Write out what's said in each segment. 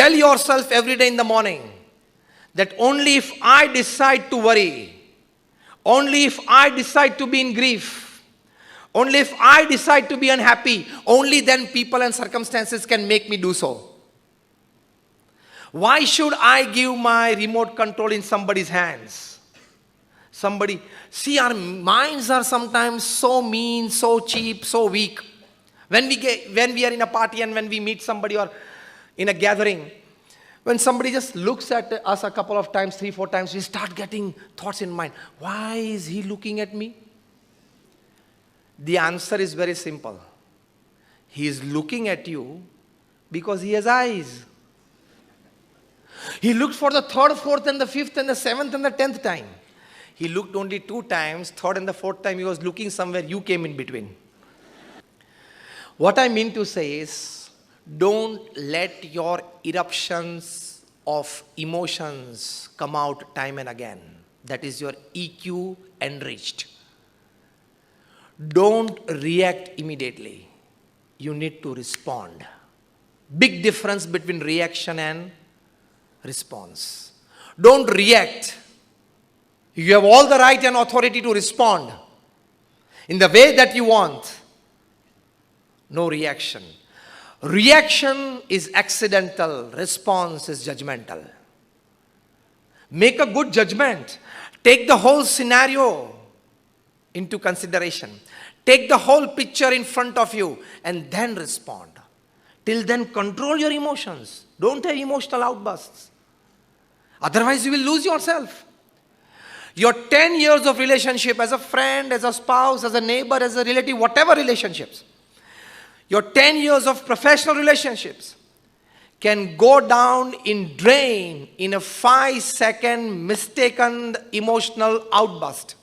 tell yourself every day in the morning that only if I decide to worry, only if I decide to be in grief, only if I decide to be unhappy, only then people and circumstances can make me do so. Why should I give my remote control in somebody's hands? See, our minds are sometimes so mean, so cheap, so weak. When we are in a party and when we meet somebody or in a gathering, when somebody just looks at us a couple of times, 3-4 times, we start getting thoughts in mind. Why is he looking at me? The answer is very simple. He is looking at you because he has eyes. He looked for the 3rd, 4th and the 5th and the 7th and the 10th time. He looked only 2 times, 3rd and the 4th time he was looking somewhere, you came in between. What I mean to say is, don't let your eruptions of emotions come out time and again. That is your EQ enriched. Don't react immediately. You need to respond. Big difference between reaction and response. Don't react. You have all the right and authority to respond in the way that you want. No reaction. Reaction is accidental. Response is judgmental. Make a good judgment. Take the whole scenario into consideration. Take the whole picture in front of you and then respond. Till then, control your emotions. Don't have emotional outbursts. Otherwise, you will lose yourself. Your 10 years of relationship as a friend, as a spouse, as a neighbor, as a relative, whatever relationships, your 10 years of professional relationships can go down in drain in a 5-second mistaken emotional outburst.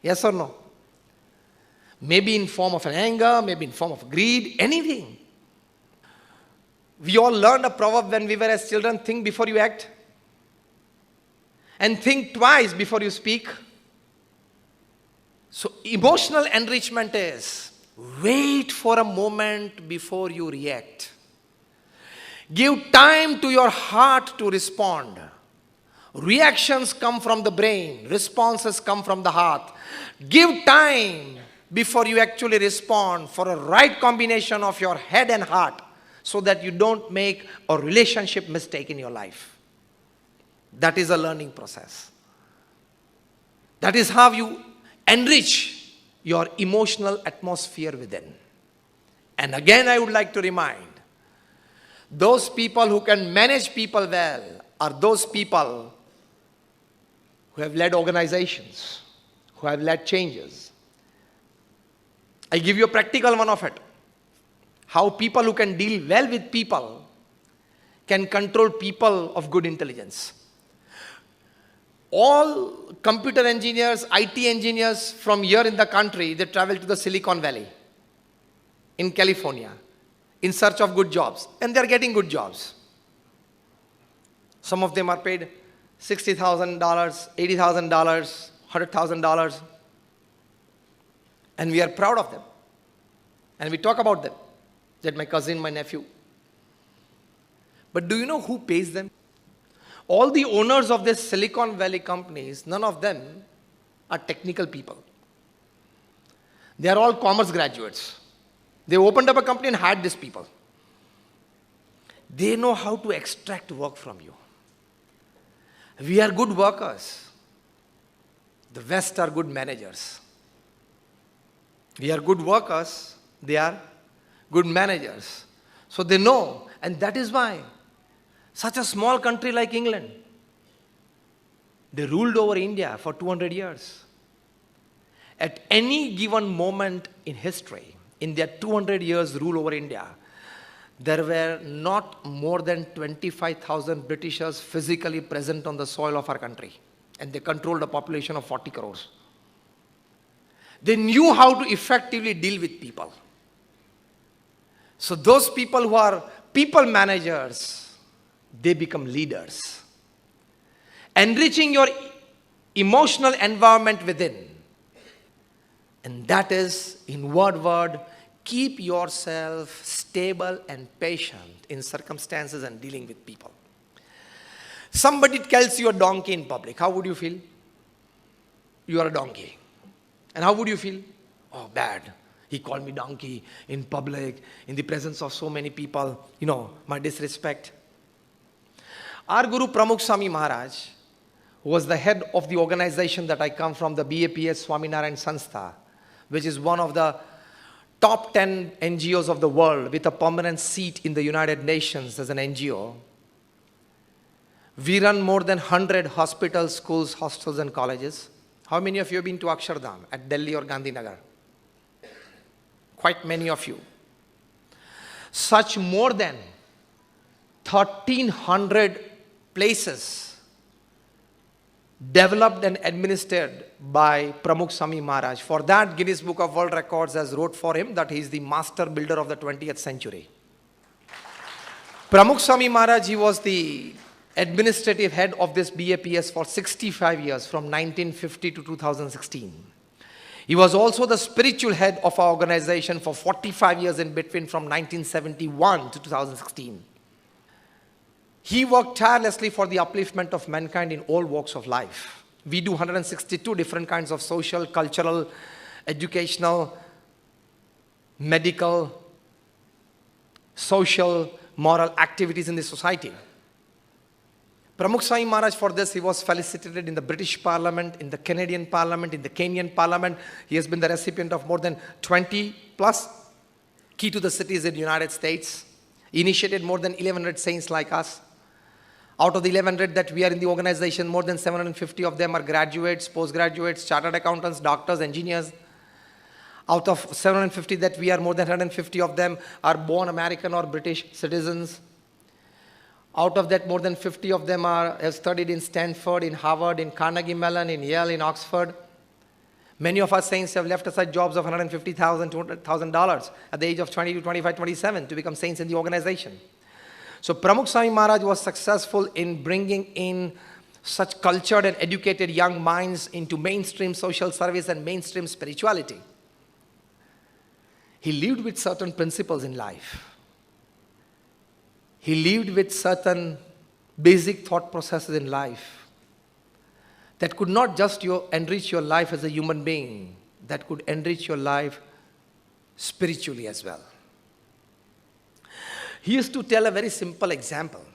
Yes or no? Maybe in form of an anger, maybe in form of greed, anything. We all learned a proverb when we were as children, think before you act. And think twice before you speak. So emotional enrichment is, wait for a moment before you react. Give time to your heart to respond. Reactions come from the brain. Responses come from the heart. Give time before you actually respond for a right combination of your head and heart so that you don't make a relationship mistake in your life. That is a learning process. That is how you enrich your emotional atmosphere within. And again, I would like to remind, those people who can manage people well are those people who have led organizations, who have led changes. I give you a practical one of it. How people who can deal well with people can control people of good intelligence. All computer engineers, IT engineers from here in the country, they travel to the Silicon Valley in California in search of good jobs. And they are getting good jobs. Some of them are paid $60,000, $80,000, $100,000. And we are proud of them. And we talk about them. That my cousin, my nephew. But do you know who pays them? All the owners of these Silicon Valley companies, none of them are technical people. They are all commerce graduates. They opened up a company and hired these people. They know how to extract work from you. We are good workers. The West are good managers. We are good workers. They are good managers. So they know, and that is why such a small country like England, they ruled over India for 200 years. At any given moment in history, in their 200 years rule over India, there were not more than 25,000 Britishers physically present on the soil of our country. And they controlled a population of 40 crores. They knew how to effectively deal with people. So those people who are people managers, they become leaders. Enriching your emotional environment within. And that is, in word, keep yourself stable and patient in circumstances and dealing with people. Somebody tells you a donkey in public. How would you feel? You are a donkey. And how would you feel? Oh, bad. He called me donkey in public, in the presence of so many people. You know, my disrespect. Our Guru Pramukh Swami Maharaj, who was the head of the organization that I come from, the BAPS Swaminarayan Sanstha, which is one of the top 10 NGOs of the world with a permanent seat in the United Nations as an NGO. We run more than 100 hospitals, schools, hostels and colleges. How many of you have been to Akshardham at Delhi or Gandhinagar? Quite many of you. Such more than 1,300 places developed and administered by Pramukh Swami Maharaj. For that, Guinness Book of World Records has wrote for him that he is the master builder of the 20th century. Pramukh Swami Maharaj, he was the administrative head of this BAPS for 65 years, from 1950 to 2016. He was also the spiritual head of our organization for 45 years in between, from 1971 to 2016. He worked tirelessly for the upliftment of mankind in all walks of life. We do 162 different kinds of social, cultural, educational, medical, social, moral activities in the society. Pramukh Swami Maharaj, for this, he was felicitated in the British Parliament, in the Canadian Parliament, in the Kenyan Parliament. He has been the recipient of more than 20 plus key to the cities in the United States. He initiated more than 1,100 saints like us. Out of the 1,100 that we are in the organization, more than 750 of them are graduates, postgraduates, chartered accountants, doctors, engineers. Out of 750 that we are, more than 150 of them are born American or British citizens. Out of that, more than 50 of them have studied in Stanford, in Harvard, in Carnegie Mellon, in Yale, in Oxford. Many of our saints have left aside jobs of $150,000, $200,000 at the age of 20 to 25, 27 to become saints in the organization. So Pramukh Swami Maharaj was successful in bringing in such cultured and educated young minds into mainstream social service and mainstream spirituality. He lived with certain principles in life. He lived with certain basic thought processes in life that could not just enrich your life as a human being, that could enrich your life spiritually as well. He used to tell a very simple example.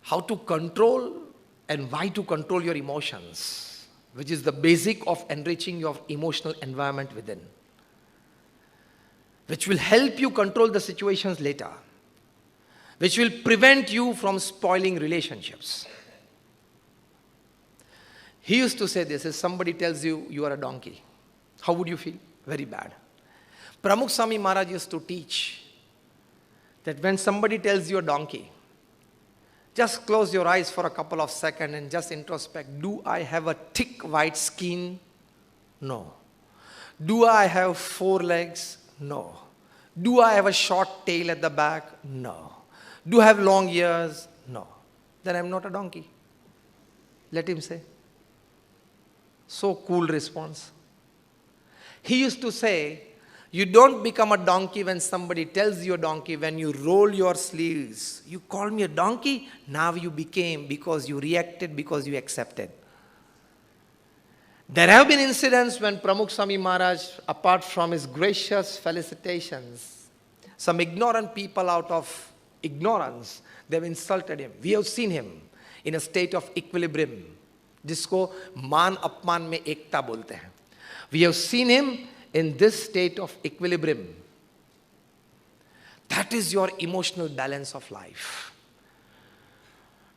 How to control and why to control your emotions, which is the basic of enriching your emotional environment within, which will help you control the situations later, which will prevent you from spoiling relationships. He used to say this: if somebody tells you you are a donkey, how would you feel? Very bad. Pramukh Swami Maharaj used to teach that when somebody tells you a donkey, just close your eyes for a couple of seconds and just introspect. Do I have a thick white skin? No. Do I have 4 legs? No. Do I have a short tail at the back? No. Do I have long ears? No. Then I'm not a donkey. Let him say. So cool response. He used to say, you don't become a donkey when somebody tells you a donkey. When you roll your sleeves, you call me a donkey, now you became, because you reacted, because you accepted. There have been incidents when Pramukh Swami Maharaj, apart from his gracious felicitations, some ignorant people, out of ignorance, they've insulted him. We have seen him in a state of equilibrium, जिसको मान अपमान में एकता बोलते हैं. We have seen him in this state of equilibrium. That is your emotional balance of life.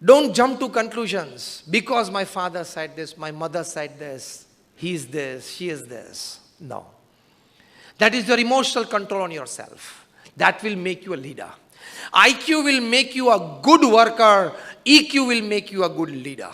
Don't jump to conclusions. Because my father said this, my mother said this, he is this, she is this. No. That is your emotional control on yourself. That will make you a leader. IQ will make you a good worker. EQ will make you a good leader.